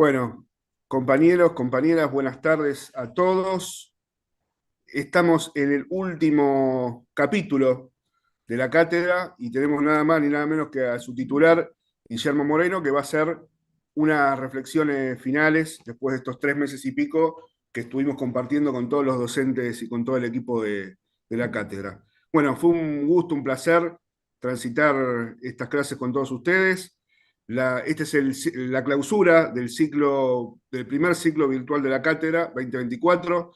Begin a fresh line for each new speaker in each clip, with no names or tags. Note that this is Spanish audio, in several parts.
Bueno, compañeros, compañeras, buenas tardes a todos. Estamos en el último capítulo de la cátedra y tenemos nada más ni nada menos que a su titular, Guillermo Moreno, que va a hacer unas reflexiones finales después de estos 3 meses y pico que estuvimos compartiendo con todos los docentes y con todo el equipo de la cátedra. Bueno, fue un gusto, un placer transitar estas clases con todos ustedes. Esta es la clausura del primer ciclo virtual de la cátedra 2024.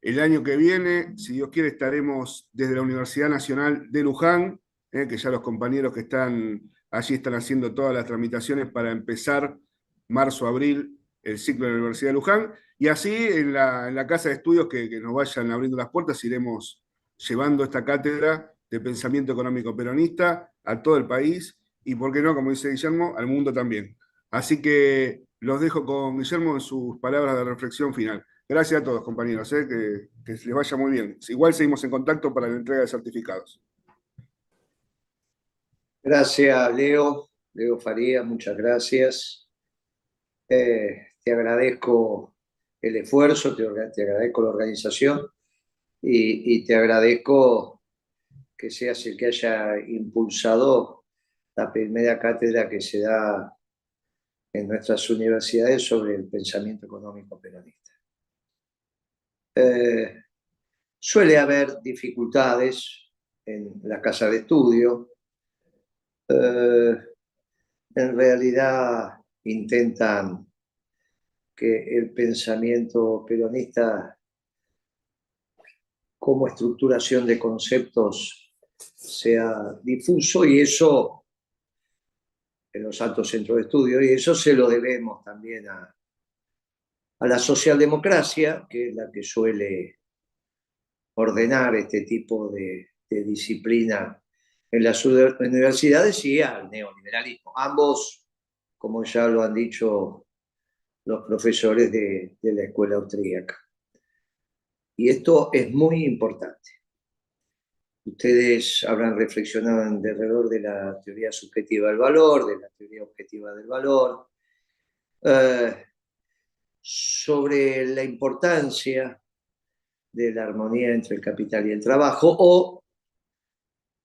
El año que viene, si Dios quiere, estaremos desde la Universidad Nacional de Luján, que ya los compañeros que están allí están haciendo todas las tramitaciones para empezar marzo, abril, el ciclo de la Universidad de Luján. Y así en la casa de estudios que nos vayan abriendo las puertas, iremos llevando esta cátedra de pensamiento económico peronista a todo el país y, por qué no, como dice Guillermo, al mundo también. Así que los dejo con Guillermo en sus palabras de reflexión final. Gracias a todos, compañeros, que les vaya muy bien. Igual seguimos en contacto para la entrega de certificados.
Gracias, Leo Faría, muchas gracias. Te agradezco el esfuerzo, te agradezco la organización y te agradezco que seas el que haya impulsado la primera cátedra que se da en nuestras universidades sobre el pensamiento económico peronista. Eh, Suele haber dificultades en la casa de estudio. En realidad intentan que el pensamiento peronista como estructuración de conceptos sea difuso y eso en los altos centros de estudio, y eso se lo debemos también a la socialdemocracia, que es la que suele ordenar este tipo de disciplina en las universidades, y al neoliberalismo. Ambos, como ya lo han dicho los profesores de la escuela austríaca. Y esto es muy importante. Ustedes habrán reflexionado alrededor de la teoría subjetiva del valor, de la teoría objetiva del valor, sobre la importancia de la armonía entre el capital y el trabajo, o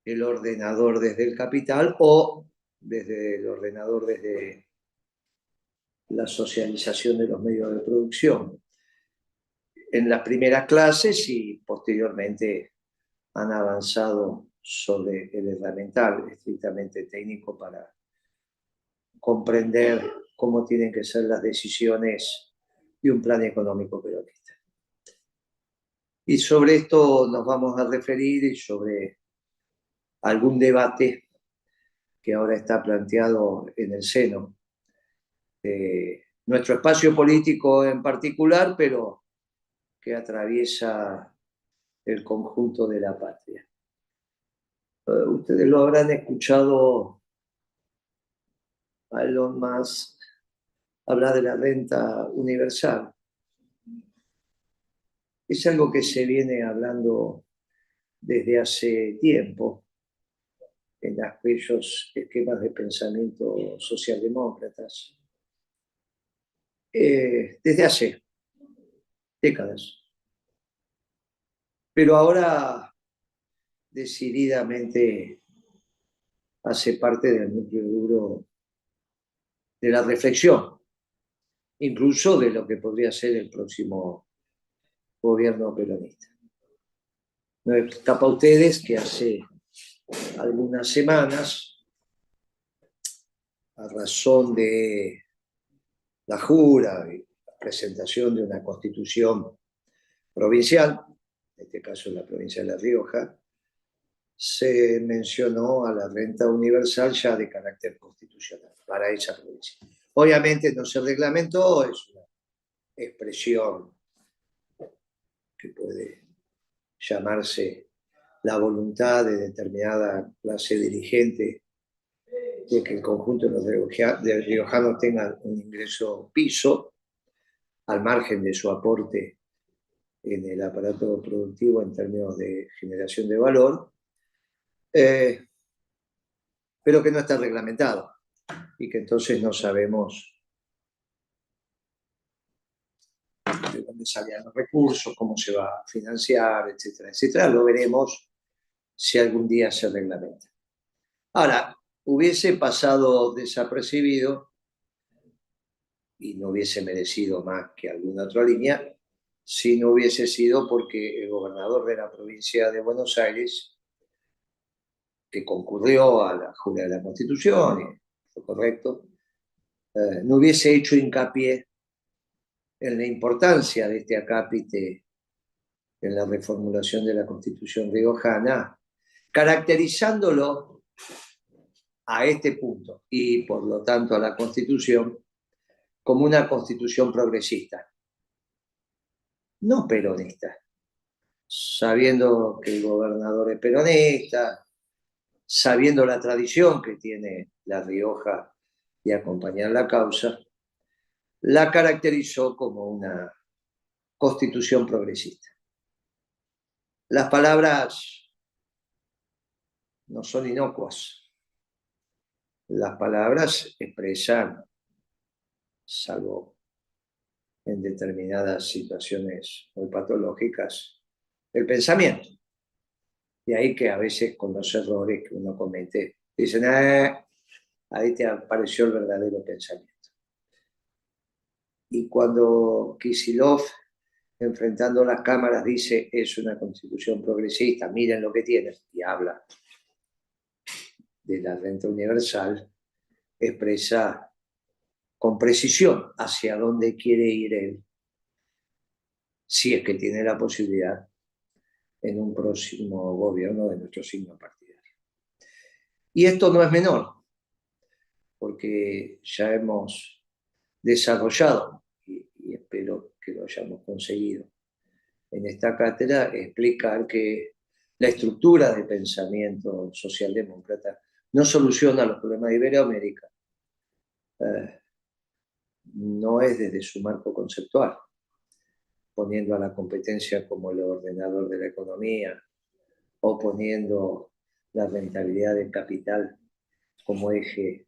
el ordenador desde el capital, o desde el ordenador desde la socialización de los medios de producción. En las primeras clases y posteriormente han avanzado sobre el herramental estrictamente técnico para comprender cómo tienen que ser las decisiones de un plan económico peronista. Y sobre esto nos vamos a referir, y sobre algún debate que ahora está planteado en el seno de nuestro espacio político en particular, pero que atraviesa el conjunto de la patria. Ustedes lo habrán escuchado a Elon Musk hablar de la renta universal. Es algo que se viene hablando desde hace tiempo en aquellos esquemas de pensamiento socialdemócratas, desde hace décadas. Pero ahora decididamente hace parte del núcleo duro de la reflexión, incluso de lo que podría ser el próximo gobierno peronista. No escapa a ustedes que hace algunas semanas, a razón de la jura y la presentación de una constitución provincial, en este caso en la provincia de La Rioja, se mencionó a la renta universal ya de carácter constitucional para esa provincia. Obviamente no se reglamentó, es una expresión que puede llamarse la voluntad de determinada clase dirigente de que el conjunto de los riojanos tengan un ingreso piso al margen de su aporte en el aparato productivo en términos de generación de valor, pero que no está reglamentado y que entonces no sabemos de dónde salían los recursos, cómo se va a financiar, etcétera, etcétera. Lo veremos si algún día se reglamenta. Ahora, hubiese pasado desapercibido y no hubiese merecido más que alguna otra línea si no hubiese sido porque el gobernador de la provincia de Buenos Aires, que concurrió a la Jura de la Constitución, y fue correcto, no hubiese hecho hincapié en la importancia de este acápite en la reformulación de la Constitución riojana, caracterizándolo a este punto y por lo tanto a la Constitución como una Constitución progresista, no peronista, sabiendo que el gobernador es peronista, sabiendo la tradición que tiene La Rioja de acompañar la causa, la caracterizó como una constitución progresista. Las palabras no son inocuas. Las palabras expresan, salvo en determinadas situaciones muy patológicas, el pensamiento. De ahí que a veces con los errores que uno comete, dicen, ahí te apareció el verdadero pensamiento. Y cuando Kicillof, enfrentando las cámaras, dice, es una constitución progresista, miren lo que tiene, y habla de la renta universal, expresa con precisión hacia dónde quiere ir él, si es que tiene la posibilidad en un próximo gobierno de nuestro signo partidario. Y esto no es menor, porque ya hemos desarrollado, y espero que lo hayamos conseguido en esta cátedra, explicar que la estructura de pensamiento socialdemócrata no soluciona los problemas de Iberoamérica, no es desde su marco conceptual, poniendo a la competencia como el ordenador de la economía o poniendo la rentabilidad del capital como eje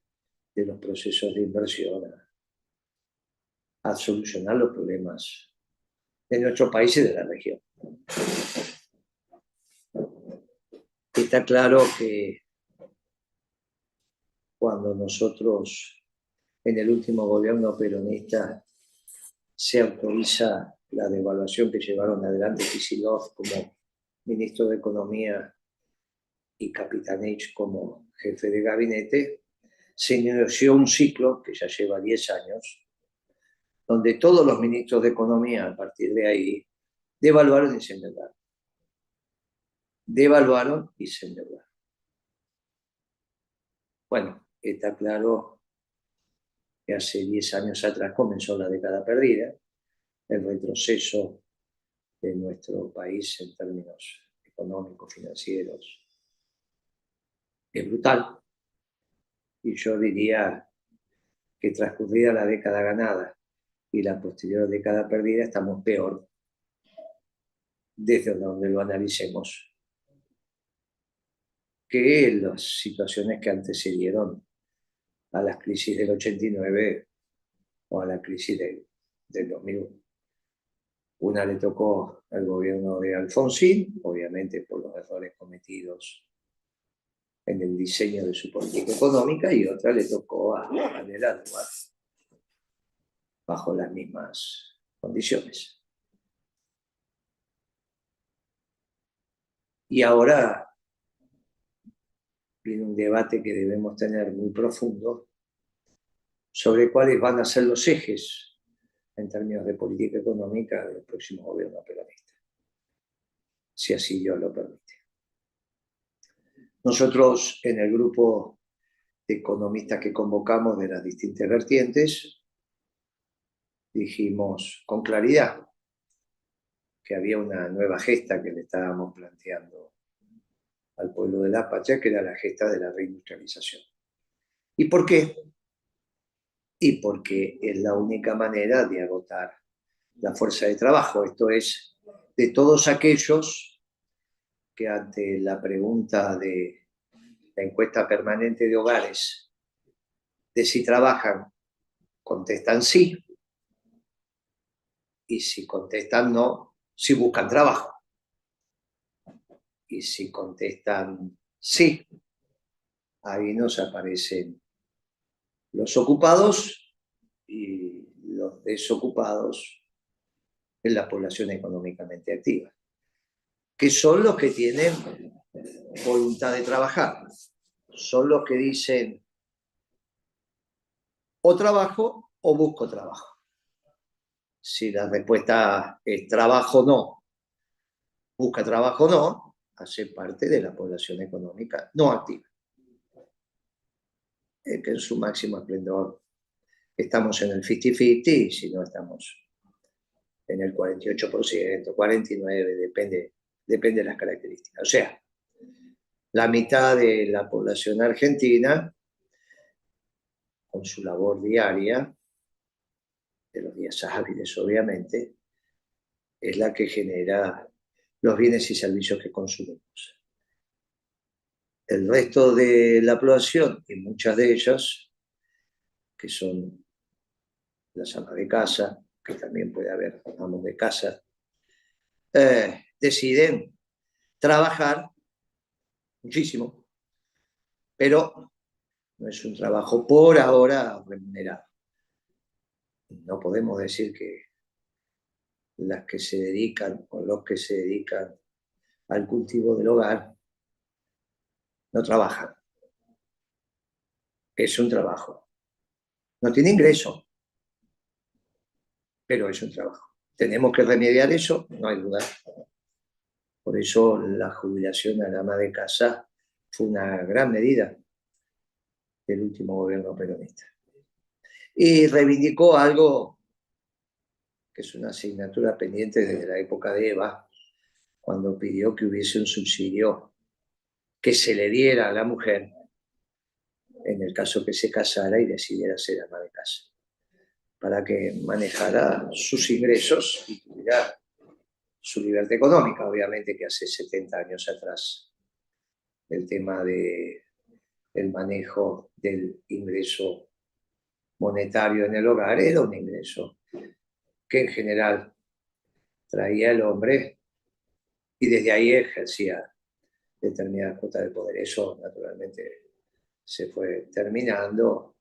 de los procesos de inversión a solucionar los problemas de nuestro país y de la región. Está claro que cuando nosotros en el último gobierno peronista se autoriza la devaluación que llevaron adelante Kicillof como ministro de Economía y Capitanich como jefe de gabinete, se inició un ciclo que ya lleva 10 años, donde todos los ministros de Economía a partir de ahí devaluaron y se endeudaron. Devaluaron y se endeudaron. Bueno, está claro que hace 10 años atrás comenzó la década perdida, el retroceso de nuestro país en términos económicos, financieros, es brutal. Y yo diría que transcurrida la década ganada y la posterior década perdida, estamos peor desde donde lo analicemos que las situaciones que antecedieron a las crisis del 89 o a la crisis del 2001. Una le tocó al gobierno de Alfonsín, obviamente por los errores cometidos en el diseño de su política económica, y otra le tocó a Daniel Aduar, bajo las mismas condiciones. Y ahora viene un debate que debemos tener muy profundo sobre cuáles van a ser los ejes en términos de política económica del próximo gobierno peronista, si así Dios lo permite. Nosotros en el grupo de economistas que convocamos de las distintas vertientes dijimos con claridad que había una nueva gesta que le estábamos planteando al pueblo de la patria, que era la gesta de la reindustrialización. ¿Y por qué? Y porque es la única manera de agotar la fuerza de trabajo, esto es, de todos aquellos que ante la pregunta de la encuesta permanente de hogares de si trabajan, contestan sí, Y si contestan no, si buscan trabajo. Y si contestan sí, ahí nos aparecen los ocupados y los desocupados en la población económicamente activa, que son los que tienen voluntad de trabajar, son los que dicen o trabajo o busco trabajo. Si la respuesta es trabajo no, busca trabajo no, hace parte de la población económica no activa, que en su máximo esplendor estamos en el 50-50 y si no estamos en el 48%, 49%, depende de las características. O sea, la mitad de la población argentina, con su labor diaria, de los días hábiles obviamente, es la que genera los bienes y servicios que consumimos. El resto de la población, y muchas de ellas, que son las amas de casa, que también puede haber amos de casa, deciden trabajar muchísimo, pero no es un trabajo por ahora remunerado. No podemos decir que las que se dedican o los que se dedican al cultivo del hogar no trabajan. Es un trabajo. No tiene ingreso, pero es un trabajo. ¿Tenemos que remediar eso? No hay duda. Por eso la jubilación a la ama de casa fue una gran medida del último gobierno peronista. Y reivindicó algo que es una asignatura pendiente desde la época de Eva, cuando pidió que hubiese un subsidio que se le diera a la mujer en el caso que se casara y decidiera ser ama de casa, para que manejara sus ingresos y tuviera su libertad económica. Obviamente que hace 70 años atrás el tema del manejo del ingreso monetario en el hogar era un ingreso que en general traía el hombre y desde ahí ejercía determinadas cuotas de poder. Eso naturalmente se fue terminando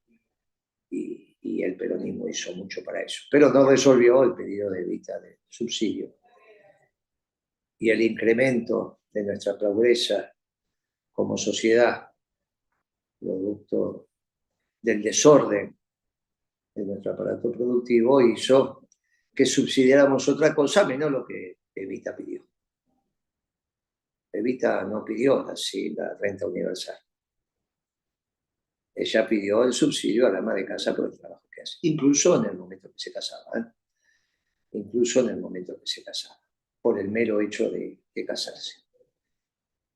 y el peronismo hizo mucho para eso. Pero no resolvió el pedido de Evita de subsidio. Y el incremento de nuestra pobreza como sociedad, producto del desorden de nuestro aparato productivo, hizo que subsidiáramos otra cosa menos lo que Evita pidió. Evita no pidió así la renta universal. Ella pidió el subsidio a la ama de casa por el trabajo que hace, incluso en el momento que se casaba, incluso en el momento que se casaba, por el mero hecho de casarse,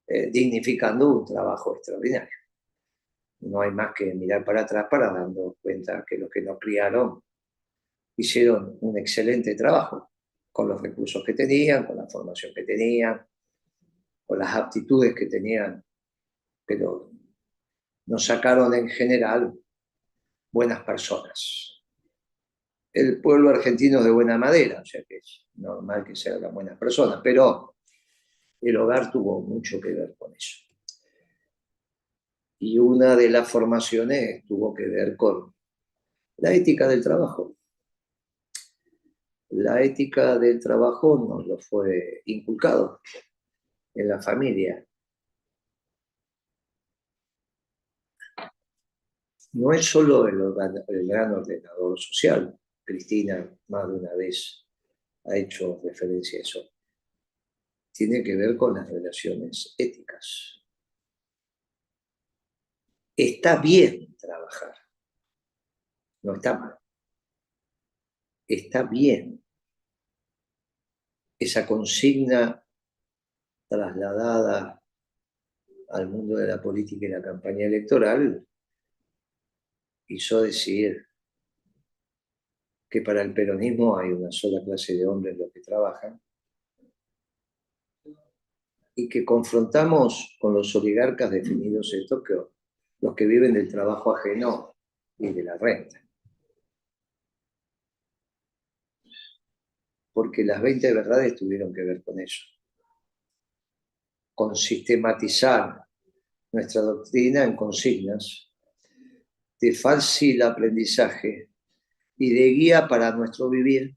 dignificando un trabajo extraordinario. No hay más que mirar para atrás para darnos cuenta que los que nos criaron hicieron un excelente trabajo, con los recursos que tenían, con la formación que tenían, con las aptitudes que tenían, pero nos sacaron en general buenas personas. El pueblo argentino es de buena madera, o sea que es normal que sean buenas personas, pero el hogar tuvo mucho que ver con eso. Y una de las formaciones tuvo que ver con la ética del trabajo. La ética del trabajo nos lo fue inculcado en la familia. No es solo el gran ordenador social. Cristina más de una vez ha hecho referencia a eso. Tiene que ver con las relaciones éticas. Está bien trabajar, no está mal. Está bien. Esa consigna trasladada al mundo de la política y la campaña electoral hizo decir que para el peronismo hay una sola clase de hombres los que trabajan y que confrontamos con los oligarcas definidos estos que los que viven del trabajo ajeno y de la renta. porque las 20 verdades tuvieron que ver con eso, con sistematizar nuestra doctrina en consignas de fácil aprendizaje y de guía para nuestro vivir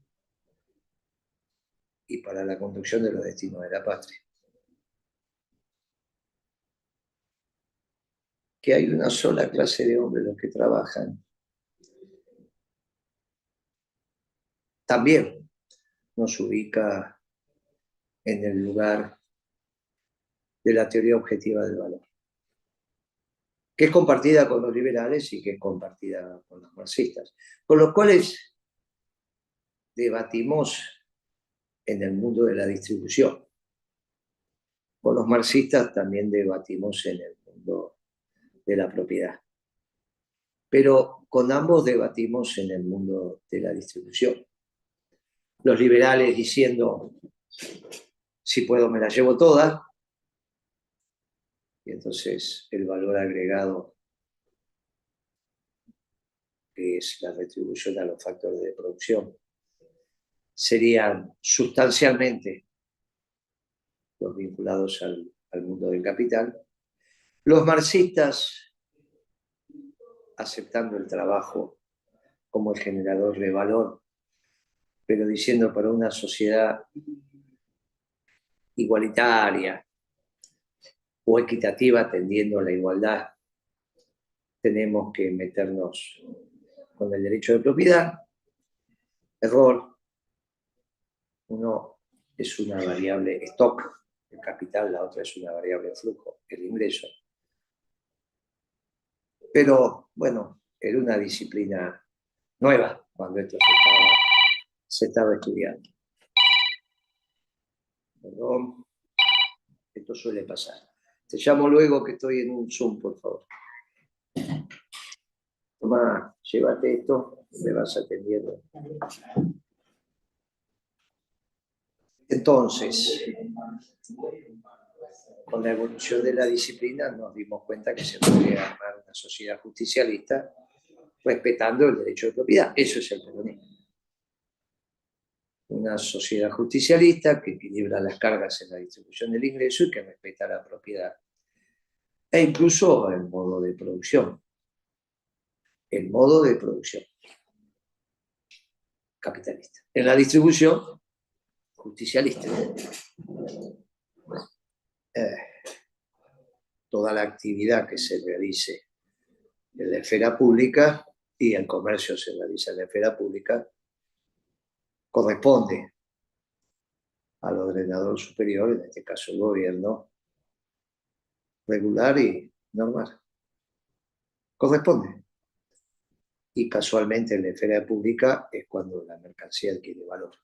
y para la conducción de los destinos de la patria. Que hay una sola clase de hombres los que trabajan, también nos ubica en el lugar de la teoría objetiva del valor, que es compartida con los liberales y que es compartida con los marxistas, con los cuales debatimos en el mundo de la distribución. Con los marxistas también debatimos en el mundo de la propiedad. Pero con ambos debatimos en el mundo de la distribución. Los liberales diciendo, si puedo me la llevo toda, y entonces el valor agregado, que es la retribución a los factores de producción, serían sustancialmente los vinculados al mundo del capital. Los marxistas aceptando el trabajo como el generador de valor, pero diciendo para una sociedad igualitaria o equitativa tendiendo a la igualdad, tenemos que meternos con el derecho de propiedad. Error. Uno es una variable stock, el capital, la otra es una variable flujo, el ingreso. Pero bueno, era una disciplina nueva cuando esto se estaba estudiando. Perdón, esto suele pasar. Te llamo luego que estoy en un Zoom, por favor. Tomá, llévate esto y me vas atendiendo. Entonces, con la evolución de la disciplina nos dimos cuenta que se podía armar una sociedad justicialista respetando el derecho de propiedad. Eso es el peronismo. Una sociedad justicialista que equilibra las cargas en la distribución del ingreso y que respeta la propiedad. E incluso el modo de producción. El modo de producción capitalista. En la distribución, justicialista. Toda la actividad que se realice en la esfera pública y el comercio se realiza en la esfera pública corresponde al ordenador superior, en este caso el gobierno, regular y normal. Corresponde. Y casualmente en la esfera pública es cuando la mercancía adquiere valor.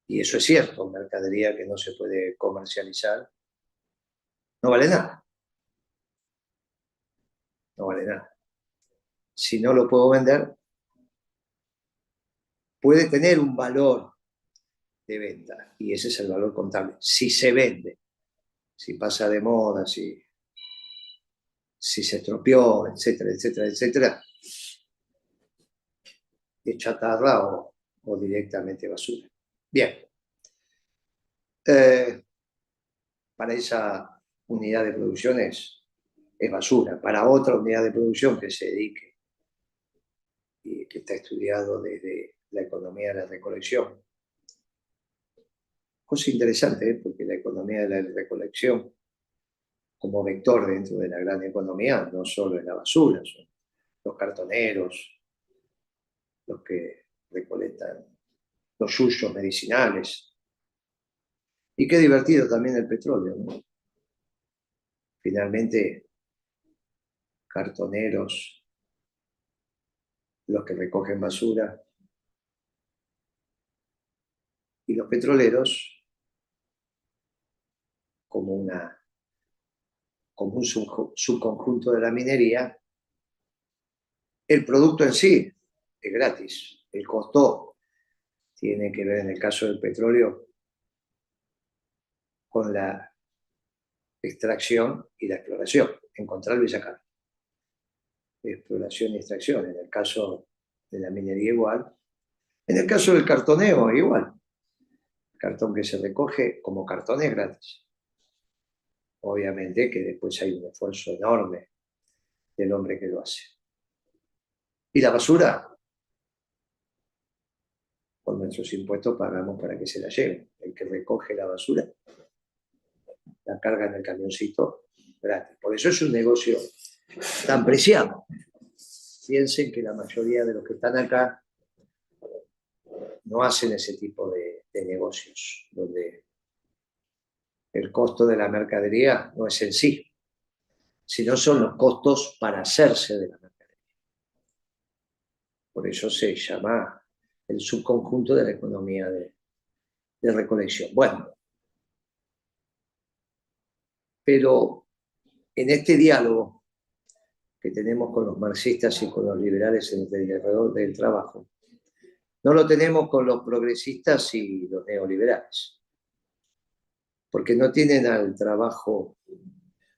Y eso es cierto, mercadería que no se puede comercializar no vale nada. No vale nada. Si no lo puedo vender, puede tener un valor de venta, y ese es el valor contable. Si se vende, si pasa de moda, si se estropeó, etcétera, etcétera, etcétera, es chatarra o directamente basura. Bien. Para esa unidad de producción es basura. Para otra unidad de producción que se dedique y que está estudiado desde la economía de la recolección. Cosa interesante, porque la economía de la recolección, como vector dentro de la gran economía, no solo es la basura, son los cartoneros, los que recolectan los yuyos medicinales. Y qué divertido también el petróleo, ¿no? Finalmente, cartoneros, los que recogen basura, y los petroleros como un subconjunto de la minería. El producto en sí es gratis, el costo tiene que ver en el caso del petróleo con la extracción y la exploración, encontrarlo y sacarlo. Exploración y extracción, en el caso de la minería igual, En el caso del cartoneo, igual. Cartón que se recoge como cartón es gratis. Obviamente que después hay un esfuerzo enorme del hombre que lo hace. Y la basura, con nuestros impuestos pagamos para que se la lleven. El que recoge la basura, la carga en el camioncito gratis. Por eso es un negocio tan preciado. Piensen que la mayoría de los que están acá no hacen ese tipo de negocios, donde el costo de la mercadería no es en sí, sino son los costos para hacerse de la mercadería. Por eso se llama el subconjunto de la economía de recolección. Bueno, pero en este diálogo que tenemos con los marxistas y con los liberales alrededor del trabajo, no lo tenemos con los progresistas y los neoliberales, porque no tienen al trabajo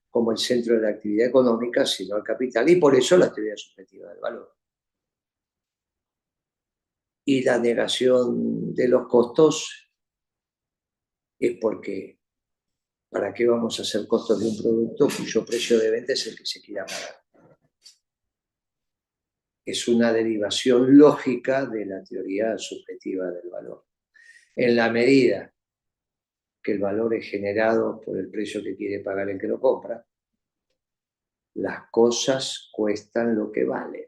como el centro de la actividad económica, sino al capital, y por eso la teoría subjetiva del valor. Y la negación de los costos es porque ¿para qué vamos a hacer costos de un producto cuyo precio de venta es el que se quiera pagar? Es una derivación lógica de la teoría subjetiva del valor. En la medida que el valor es generado por el precio que quiere pagar el que lo compra, las cosas cuestan lo que valen,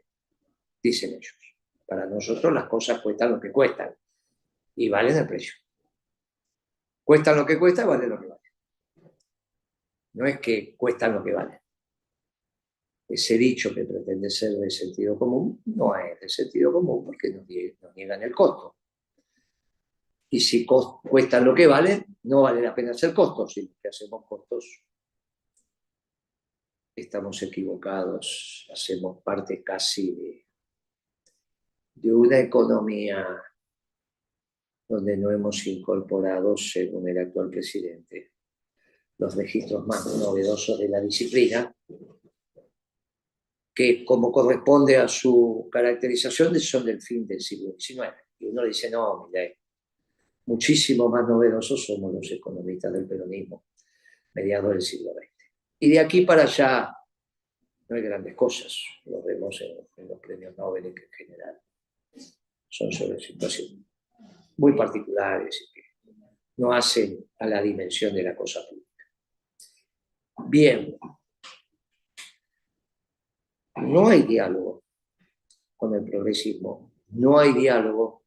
dicen ellos. Para nosotros las cosas cuestan lo que cuestan y valen el precio. Cuestan lo que cuesta, vale lo que vale. No es que cuestan lo que valen. Ese dicho que pretende ser de sentido común no es de sentido común porque nos niegan el costo. Y si cuestan lo que valen, no vale la pena hacer costos. Si hacemos costos, estamos equivocados, hacemos parte casi de una economía donde no hemos incorporado, según el actual presidente, los registros más novedosos de la disciplina, que como corresponde a su caracterización son del fin del siglo XIX. Y uno dice, no, mira, muchísimo más novedosos somos los economistas del peronismo, mediados del siglo XX. Y de aquí para allá no hay grandes cosas, lo vemos en los premios Nobel que en general son sobre situaciones muy particulares y que no hacen a la dimensión de la cosa pública. Bien, no hay diálogo con el progresismo, no hay diálogo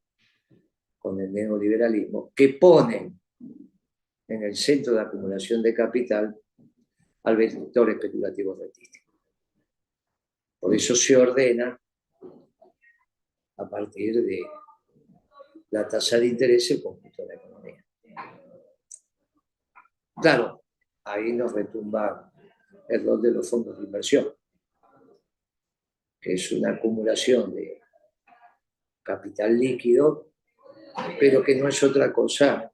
con el neoliberalismo, que ponen en el centro de acumulación de capital al vector especulativo rentístico. Por eso se ordena a partir de la tasa de interés el conjunto de la economía. Claro, ahí nos retumba el rol de los fondos de inversión, que es una acumulación de capital líquido, pero que no es otra cosa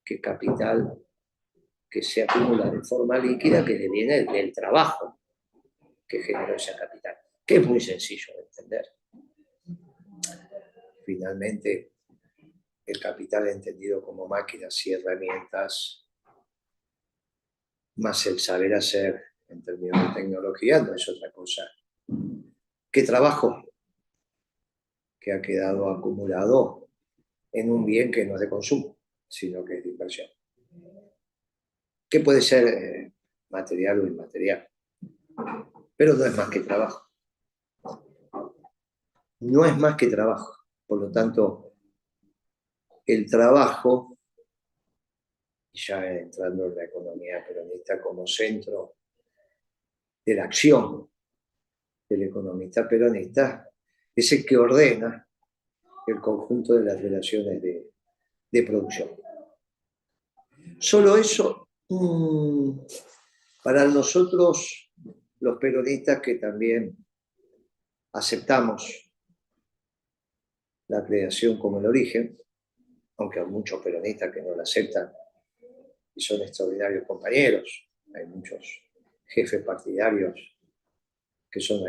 que capital que se acumula de forma líquida que deviene del trabajo que generó ese capital, que es muy sencillo de entender. Finalmente, el capital entendido como máquinas y herramientas, más el saber hacer en términos de tecnología, no es otra cosa que trabajo que ha quedado acumulado en un bien que no es de consumo, sino que es de inversión. Que puede ser material o inmaterial, pero no es más que trabajo. No es más que trabajo. Por lo tanto, el trabajo, ya entrando en la economía peronista como centro de la acción del economista peronista, es el que ordena el conjunto de las relaciones de producción. Solo eso, para nosotros, los peronistas que también aceptamos la creación como el origen, aunque hay muchos peronistas que no la aceptan y son extraordinarios compañeros, hay muchos jefes partidarios que son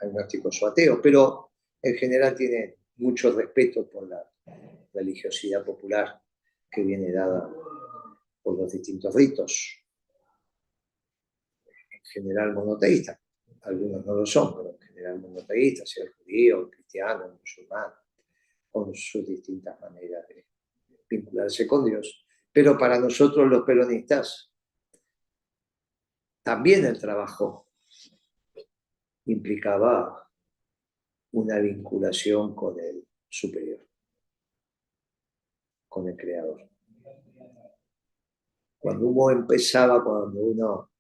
agnósticos o ateos, pero en general tienen mucho respeto por la religiosidad popular que viene dada por los distintos ritos, en general monoteístas. Algunos no lo son, pero en general monoteístas, sea el judío, el cristiano, el musulmán, con sus distintas maneras de vincularse con Dios. Pero para nosotros los peronistas, también el trabajo implicaba una vinculación con el superior, con el creador. Cuando uno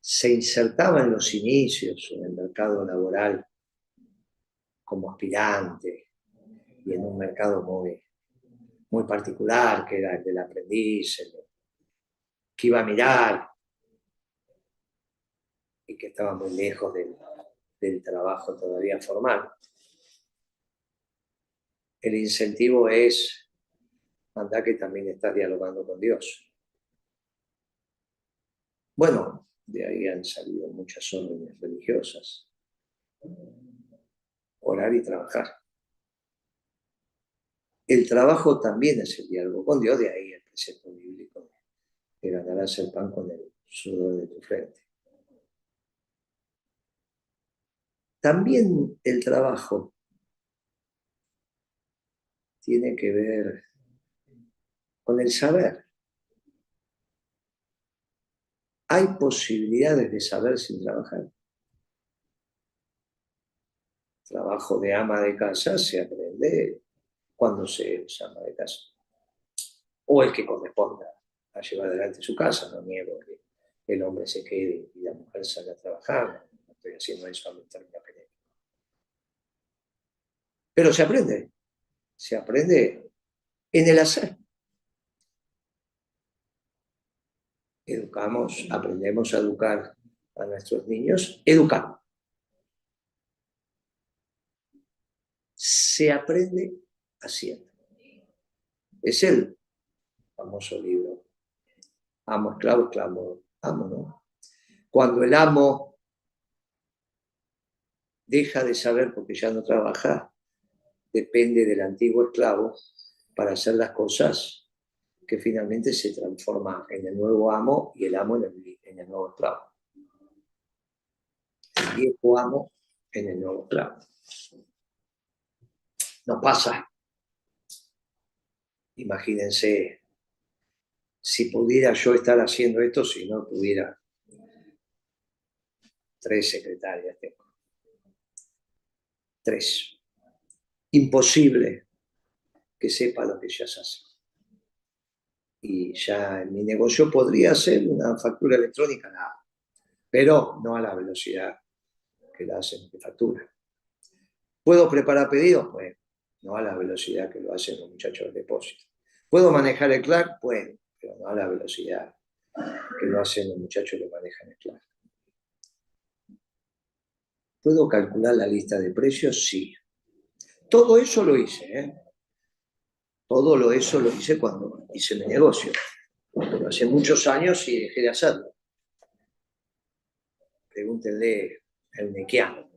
se insertaba en los inicios en el mercado laboral como aspirante y en un mercado muy particular, que era el del aprendiz, que iba a mirar y que estaba muy lejos del trabajo todavía formal. El incentivo es, anda que también estás dialogando con Dios. Bueno, de ahí han salido muchas órdenes religiosas. Orar y trabajar. El trabajo también es el diálogo con Dios, de ahí el precepto bíblico, que ganarás el pan con el sudor de tu frente. También el trabajo tiene que ver con el saber. Hay posibilidades de saber sin trabajar. Trabajo de ama de casa se aprende cuando se es ama de casa. O el que corresponda a llevar adelante su casa. No niego que el hombre se quede y la mujer salga a trabajar. No estoy haciendo eso a mi término genérico. Pero se aprende. Se aprende en el hacer. Aprendemos a educar a nuestros niños, educando. Se aprende haciendo. Es el famoso libro, Amo, esclavo, esclavo, amo, ¿no? Cuando el amo deja de saber porque ya no trabaja, depende del antiguo esclavo para hacer las cosas que finalmente se transforma en el nuevo amo y el amo en el nuevo esclavo. El viejo amo en el nuevo esclavo. No pasa. Imagínense, si pudiera yo estar haciendo esto, si no tuviera 3 secretarias, tengo 3. Imposible que sepa lo que ellas hacen. Y ya en mi negocio podría hacer una factura electrónica, nada, pero no a la velocidad que la hacen que factura. ¿Puedo preparar pedidos? Pues no a la velocidad que lo hacen los muchachos del depósito. ¿Puedo manejar el CLAC? Puedo, pero no a la velocidad que lo hacen los muchachos que manejan el CLAC. ¿Puedo calcular la lista de precios? Sí. Todo eso lo hice, ¿eh? Todo eso lo hice cuando hice mi negocio. Pero hace muchos años y dejé de hacerlo. Pregúntenle al Nequiano,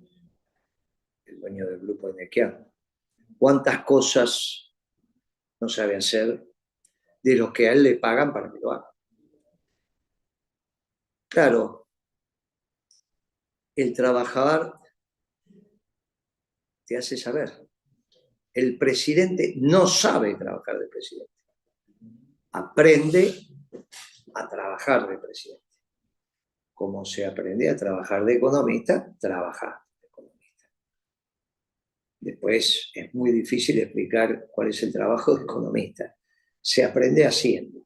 el dueño del grupo de Nequiano. ¿Cuántas cosas no sabe hacer de los que a él le pagan para que lo haga? Claro, el trabajador te hace saber. El presidente no sabe trabajar de presidente. Aprende a trabajar de presidente. Como se aprende a trabajar de economista, trabaja de economista. Después es muy difícil explicar cuál es el trabajo de economista. Se aprende haciendo.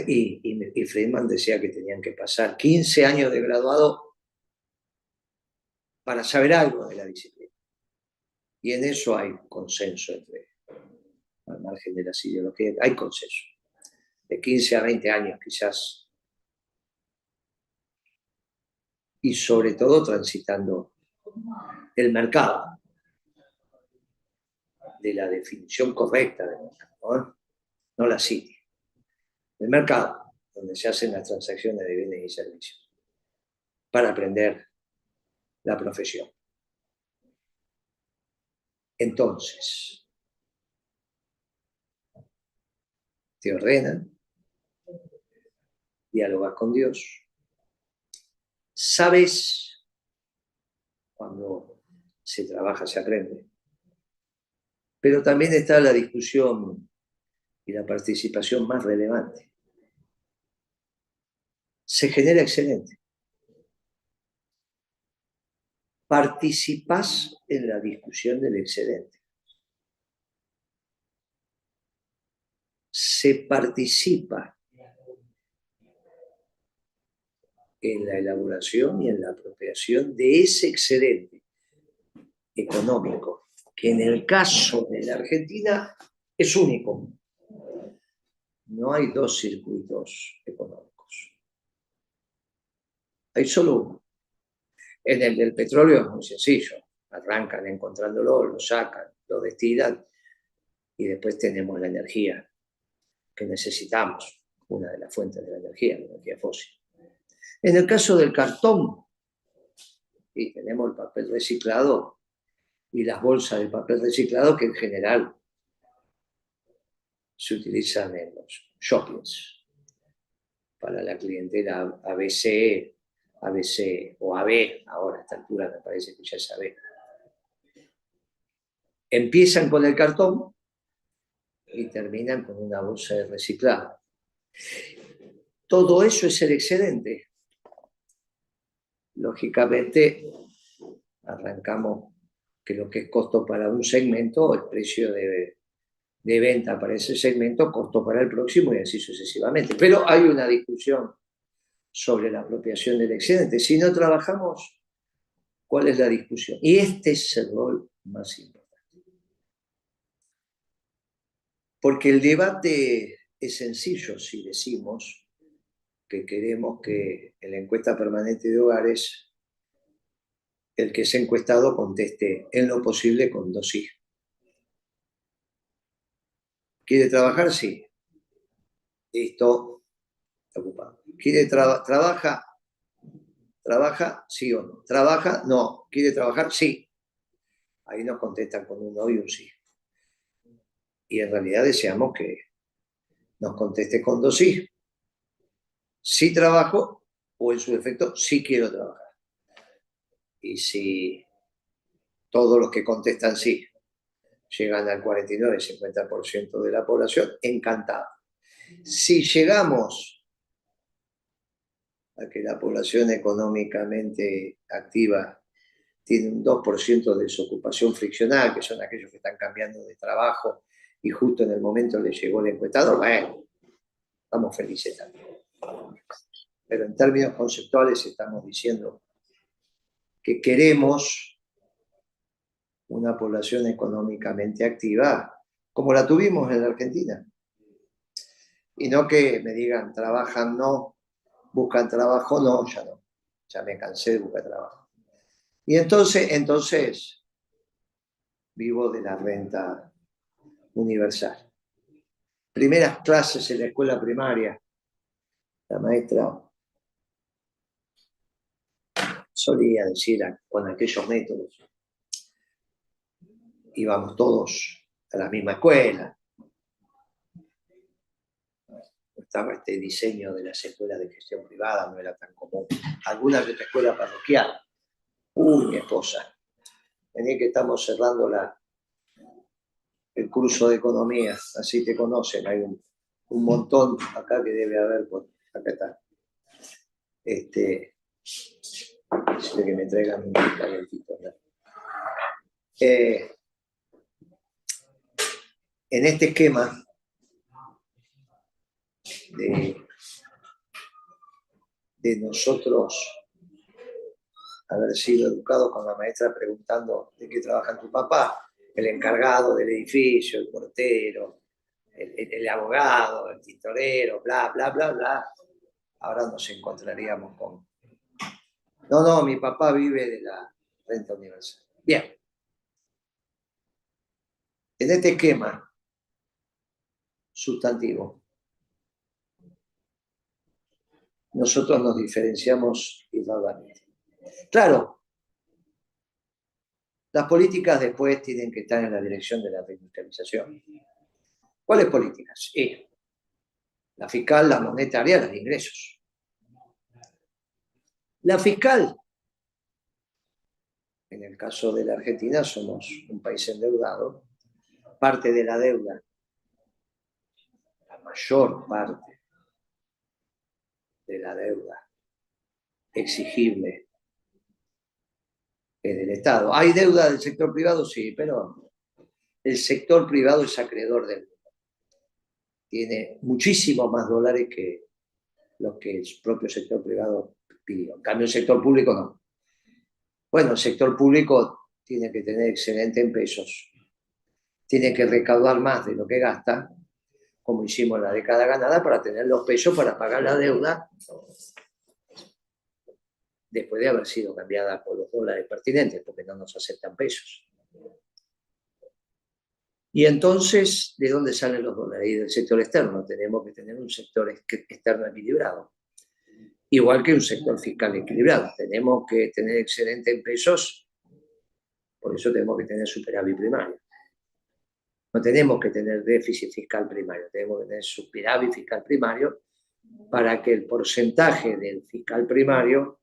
Y Friedman decía que tenían que pasar 15 años de graduado para saber algo de la disciplina. Y en eso hay consenso al margen de las ideologías, hay consenso. De 15 a 20 años quizás. Y sobre todo transitando el mercado, de la definición correcta del mercado, no la City. El mercado, donde se hacen las transacciones de bienes y servicios, para aprender la profesión. Entonces, te ordena, dialogas con Dios, sabes, cuando se trabaja se aprende, pero también está la discusión y la participación más relevante. Se genera excelente. Participás en la discusión del excedente. Se participa en la elaboración y en la apropiación de ese excedente económico, que en el caso de la Argentina es único. No hay dos circuitos económicos. Hay solo uno. En el del petróleo es muy sencillo. Arrancan encontrándolo, lo sacan, lo destilan y después tenemos la energía que necesitamos, una de las fuentes de la energía fósil. En el caso del cartón, y tenemos el papel reciclado y las bolsas de papel reciclado que en general se utilizan en los shoppings para la clientela ABC, ABC o AB, ahora a esta altura me parece que ya es AB. Empiezan con el cartón y terminan con una bolsa de reciclado. Todo eso es el excedente. Lógicamente, arrancamos que lo que es costo para un segmento, el precio de venta para ese segmento, costo para el próximo y así sucesivamente. Pero hay una discusión sobre la apropiación del excedente. Si no trabajamos, ¿cuál es la discusión? Y este es el rol más importante. Porque el debate es sencillo si decimos que queremos que en la encuesta permanente de hogares el que sea encuestado conteste en lo posible con 2 sí. ¿Quiere trabajar? Sí. Listo, ocupado. ¿Quiere trabaja? ¿Trabaja? Sí o no. ¿Trabaja? No. ¿Quiere trabajar? Sí. Ahí nos contestan con un no y un sí. Y en realidad deseamos que nos conteste con 2 sí. Sí trabajo o en su defecto sí quiero trabajar. Y si todos los que contestan sí llegan al 49-50% de la población, encantado. Si llegamos a que la población económicamente activa tiene un 2% de desocupación friccional, que son aquellos que están cambiando de trabajo y justo en el momento les llegó el encuestador, bueno, estamos felices también. Pero en términos conceptuales estamos diciendo que queremos una población económicamente activa como la tuvimos en la Argentina. Y no que me digan, trabajan no, buscan trabajo no, ya no. Ya me cansé de buscar trabajo. Y entonces vivo de la renta universal. Primeras clases en la escuela primaria, la maestra solía decir con aquellos métodos, íbamos todos a la misma escuela. Estaba este diseño de las escuelas de gestión privada, no era tan común. Algunas de la escuela parroquial. Uy, mi esposa, vení que estamos cerrando el curso de economía, así te conocen, hay un montón acá que debe haber, acá está. Necesito que me traigan un calentito, ¿no? En este esquema de nosotros haber sido educados con la maestra preguntando de qué trabaja tu papá, el encargado del edificio, el portero, el abogado, el tintorero, bla, bla, bla, bla. Ahora nos encontraríamos con... No, mi papá vive de la renta universal. Bien. En este esquema sustantivo, nosotros nos diferenciamos igualmente. Claro, Las políticas después tienen que estar en la dirección de la reindustrialización. ¿Cuáles políticas? La fiscal, la monetaria, la de ingresos. La fiscal, en el caso de la Argentina, somos un país endeudado. Parte de la deuda, la mayor parte de la deuda exigible es del Estado. ¿Hay deuda del sector privado? Sí, pero el sector privado es acreedor del mundo. Tiene muchísimos más dólares que lo que el propio sector privado pidió. En cambio, el sector público no. Bueno, el sector público tiene que tener excedente en pesos, tiene que recaudar más de lo que gasta, como hicimos en la década ganada, para tener los pesos para pagar la deuda después de haber sido cambiada por los dólares pertinentes, porque no nos aceptan pesos. Y entonces, ¿de dónde salen los dólares? Y del sector externo. Tenemos que tener un sector externo equilibrado, igual que un sector fiscal equilibrado. Tenemos que tener excedente en pesos, por eso tenemos que tener superávit primario. No tenemos que tener déficit fiscal primario, tenemos que tener superávit fiscal primario para que el porcentaje del fiscal primario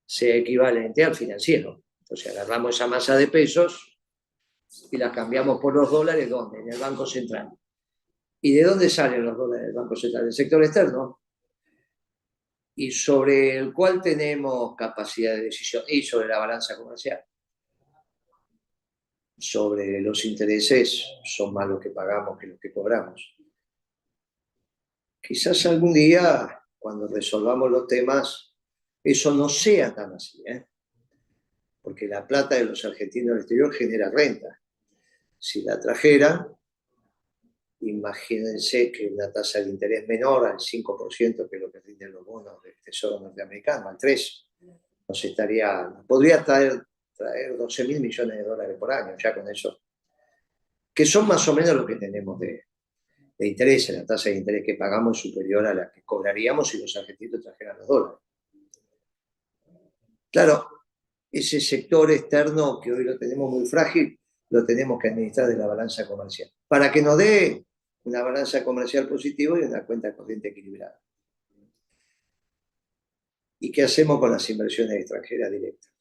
sea equivalente al financiero. Entonces agarramos esa masa de pesos y la cambiamos por los dólares, ¿dónde? En el Banco Central. ¿Y de dónde salen los dólares del Banco Central? Del sector externo, y sobre el cual tenemos capacidad de decisión, y sobre la balanza comercial. Sobre los intereses, son más los que pagamos que los que cobramos. Quizás algún día, cuando resolvamos los temas, eso no sea tan así, porque la plata de los argentinos al exterior genera renta. Si la trajera, imagínense que una tasa de interés menor al 5%, que es lo que rinden los bonos del Tesoro norteamericano, al 3%, podría traer 12.000 millones de dólares por año, ya con eso, que son más o menos lo que tenemos de interés. La tasa de interés que pagamos es superior a la que cobraríamos si los argentinos trajeran los dólares. Claro, ese sector externo que hoy lo tenemos muy frágil, lo tenemos que administrar de la balanza comercial, para que nos dé una balanza comercial positiva y una cuenta corriente equilibrada. ¿Y qué hacemos con las inversiones extranjeras directas?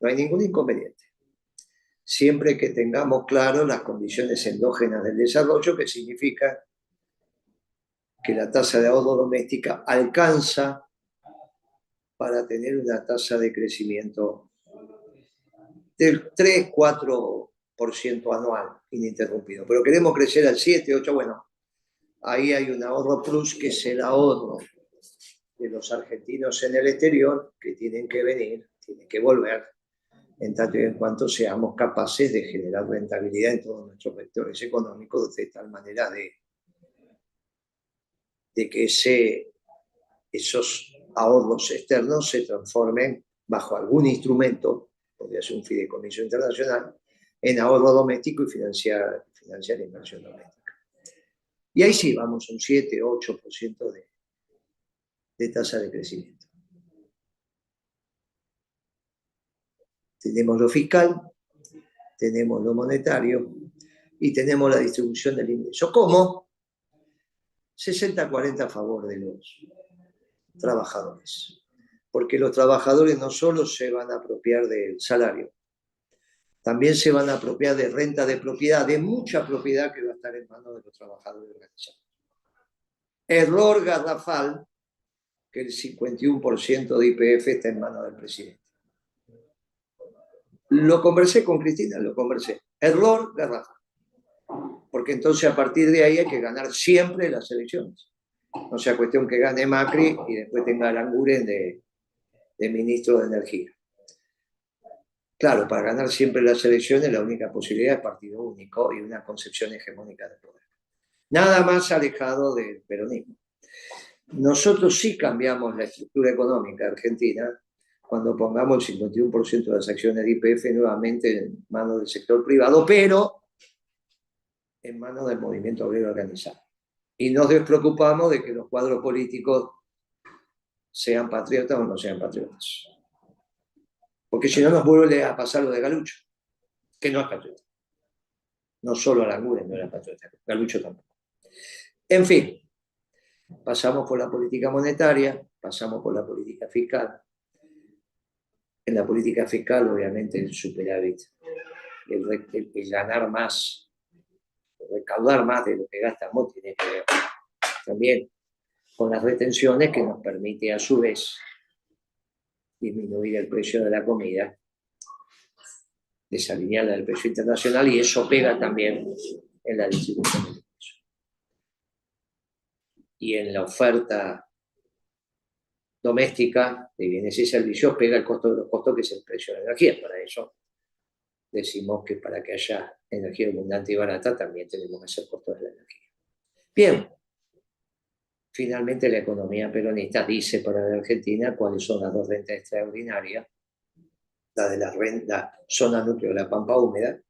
No hay ningún inconveniente, siempre que tengamos claro las condiciones endógenas del desarrollo, que significa que la tasa de ahorro doméstica alcanza para tener una tasa de crecimiento del 3-4% anual ininterrumpido. Pero queremos crecer al 7-8%, bueno, ahí hay un ahorro plus, que es el ahorro de los argentinos en el exterior, que tienen que venir, tienen que volver, en tanto y en cuanto seamos capaces de generar rentabilidad en todos nuestros vectores económicos, de tal manera de que esos ahorros externos se transformen bajo algún instrumento, podría ser un fideicomiso internacional, en ahorro doméstico y financiar la inversión doméstica. Y ahí sí vamos a un 7-8% de tasa de crecimiento. Tenemos lo fiscal, tenemos lo monetario y tenemos la distribución del ingreso. ¿Cómo? 60-40 a favor de los trabajadores. Porque los trabajadores no solo se van a apropiar del salario, también se van a apropiar de renta de propiedad, de mucha propiedad que va a estar en manos de los trabajadores organizados. Error garrafal que el 51% de YPF está en manos del presidente. Lo conversé con Cristina, Error garrafal. Porque entonces a partir de ahí hay que ganar siempre las elecciones. No sea cuestión que gane Macri y después tenga Aranguren de ministro de Energía. Claro, para ganar siempre las elecciones la única posibilidad es partido único y una concepción hegemónica del poder. Nada más alejado del peronismo. Nosotros sí cambiamos la estructura económica de Argentina cuando pongamos el 51% de las acciones de YPF nuevamente en manos del sector privado, pero en manos del movimiento obrero organizado. Y nos despreocupamos de que los cuadros políticos sean patriotas o no sean patriotas. Porque si no nos vuelve a pasar lo de Galucho. que no es patriota. No solo Aranguren no era patriota, Galucho tampoco. En fin, pasamos por la política monetaria, pasamos por la política fiscal. En la política fiscal, obviamente, el superávit, el ganar más, el recaudar más de lo que gastamos, tiene que ver también con las retenciones que nos permite, a su vez, disminuir el precio de la comida, desalinearla del precio internacional, y eso pega también en la distribución del ingreso. Y en la oferta doméstica de bienes y servicios pega el costo de los costos, que es el precio de la energía. Para eso decimos que para que haya energía abundante y barata también tenemos que hacer costos de la energía. Bien, finalmente la economía peronista dice para la Argentina cuáles son las dos rentas extraordinarias. La de la zona núcleo de la pampa húmeda,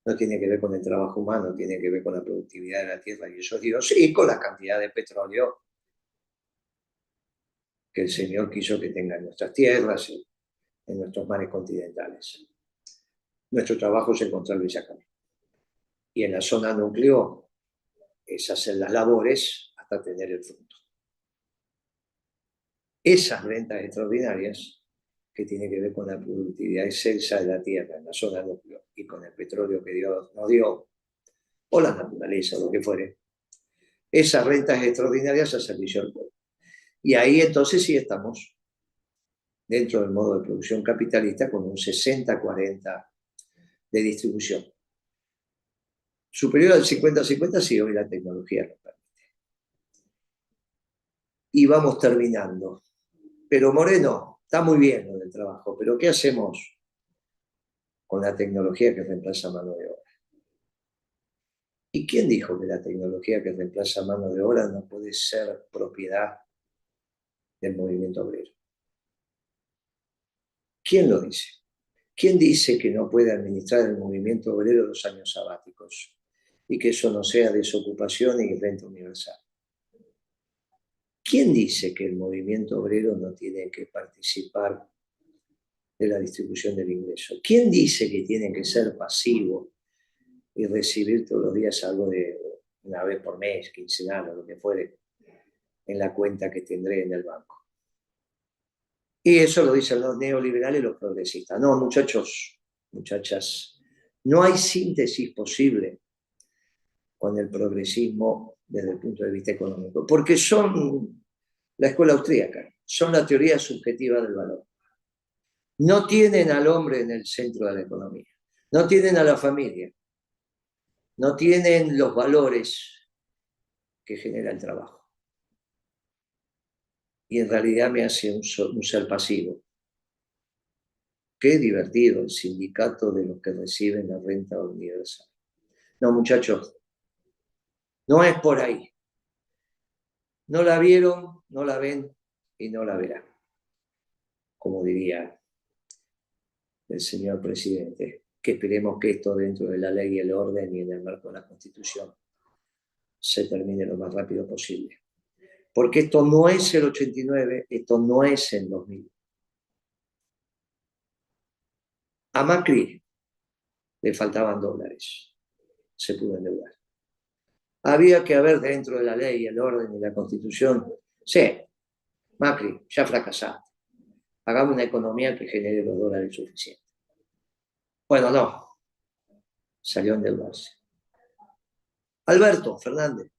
no tiene que ver con el trabajo humano, tiene que ver con la productividad de la tierra y esos dios, y con la cantidad de petróleo que el Señor quiso que tenga en nuestras tierras y en nuestros mares continentales. Nuestro trabajo es encontrarlo y sacarlo. Y en la zona núcleo es hacer las labores hasta tener el fruto. Esas rentas extraordinarias, que tienen que ver con la productividad excelsa de la tierra en la zona núcleo y con el petróleo que Dios nos dio, o la naturaleza, o lo que fuere, esas rentas extraordinarias al servicio del pueblo. Y ahí entonces sí estamos dentro del modo de producción capitalista con un 60-40 de distribución. Superior al 50-50 si hoy la tecnología lo permite. Y vamos terminando. Pero Moreno, está muy bien lo del trabajo, pero ¿qué hacemos con la tecnología que reemplaza mano de obra? ¿Y quién dijo que la tecnología que reemplaza mano de obra no puede ser propiedad del movimiento obrero? ¿Quién lo dice? ¿Quién dice que no puede administrar el movimiento obrero los años sabáticos y que eso no sea desocupación y renta universal? ¿Quién dice que el movimiento obrero no tiene que participar de la distribución del ingreso? ¿Quién dice que tiene que ser pasivo y recibir todos los días algo de una vez por mes, quincenal o lo que fuere, en la cuenta que tendré en el banco? Y eso lo dicen los neoliberales y los progresistas. No, muchachos, muchachas, no hay síntesis posible con el progresismo desde el punto de vista económico, porque son la escuela austríaca, son la teoría subjetiva del valor. No tienen al hombre en el centro de la economía, no tienen a la familia, no tienen los valores que genera el trabajo. Y en realidad me hace un ser pasivo. Qué divertido el sindicato de los que reciben la renta universal. No, muchachos, no es por ahí. No la vieron, no la ven y no la verán, como diría el señor presidente, que esperemos que esto dentro de la ley y el orden y en el marco de la Constitución se termine lo más rápido posible. Porque esto no es el 89, esto no es el 2000. A Macri le faltaban dólares, se pudo endeudar. Había que haber dentro de la ley, el orden y la Constitución, sí, Macri, ya fracasaste, hagamos una economía que genere los dólares suficientes. Bueno, no, salió a endeudarse. Alberto Fernández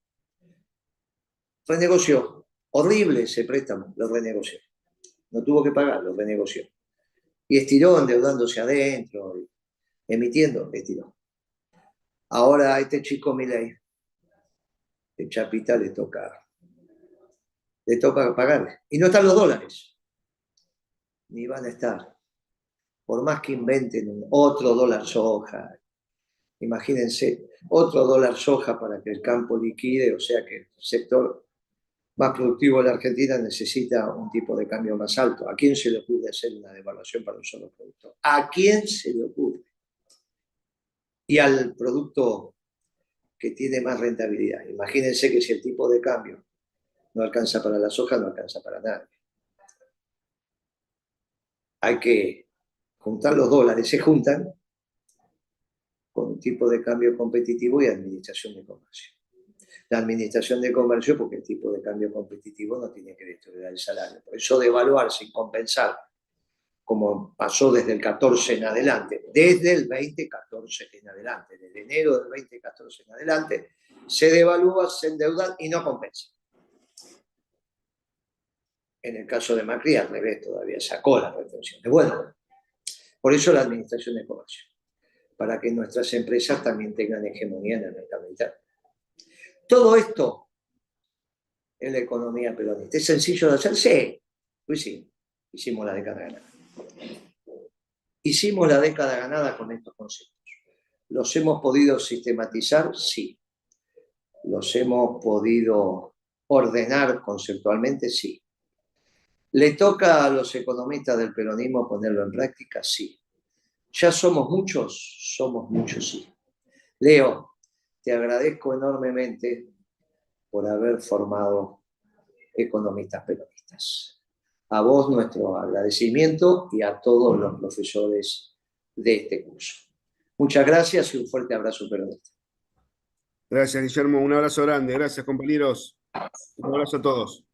renegoció, horrible ese préstamo, lo renegoció. No tuvo que pagar, lo renegoció. Y estiró endeudándose adentro, emitiendo, estiró. Ahora a este chico Milei, de Chapita, le toca pagar. Y no están los dólares, ni van a estar. Por más que inventen otro dólar soja, imagínense, otro dólar soja para que el campo liquide, o sea que el sector más productivo de la Argentina necesita un tipo de cambio más alto. ¿A quién se le ocurre hacer una devaluación para un solo producto? ¿A quién se le ocurre? Y al producto que tiene más rentabilidad. Imagínense que si el tipo de cambio no alcanza para la soja, no alcanza para nadie. Hay que juntar los dólares, se juntan, con un tipo de cambio competitivo y administración de comercio. La administración de comercio, porque el tipo de cambio competitivo no tiene que deteriorar el salario. Por eso devaluar sin compensar, como pasó desde el 14 en adelante, desde el 2014 en adelante, desde enero del 2014 en adelante, se devalúa, se endeuda y no compensa. En el caso de Macri, al revés, todavía sacó las retenciones. Bueno, por eso la administración de comercio, para que nuestras empresas también tengan hegemonía en el mercado interno. Todo esto en la economía peronista. ¿Es sencillo de hacer? Sí. Pues sí, hicimos la década ganada. Hicimos la década ganada con estos conceptos. ¿Los hemos podido sistematizar? Sí. ¿Los hemos podido ordenar conceptualmente? Sí. ¿Le toca a los economistas del peronismo ponerlo en práctica? Sí. ¿Ya somos muchos, sí. Leo, te agradezco enormemente por haber formado economistas peronistas. A vos nuestro agradecimiento y a todos los profesores de este curso. Muchas gracias y un fuerte abrazo peronista.
Gracias, Guillermo. Un abrazo grande. Gracias, compañeros. Un abrazo a todos.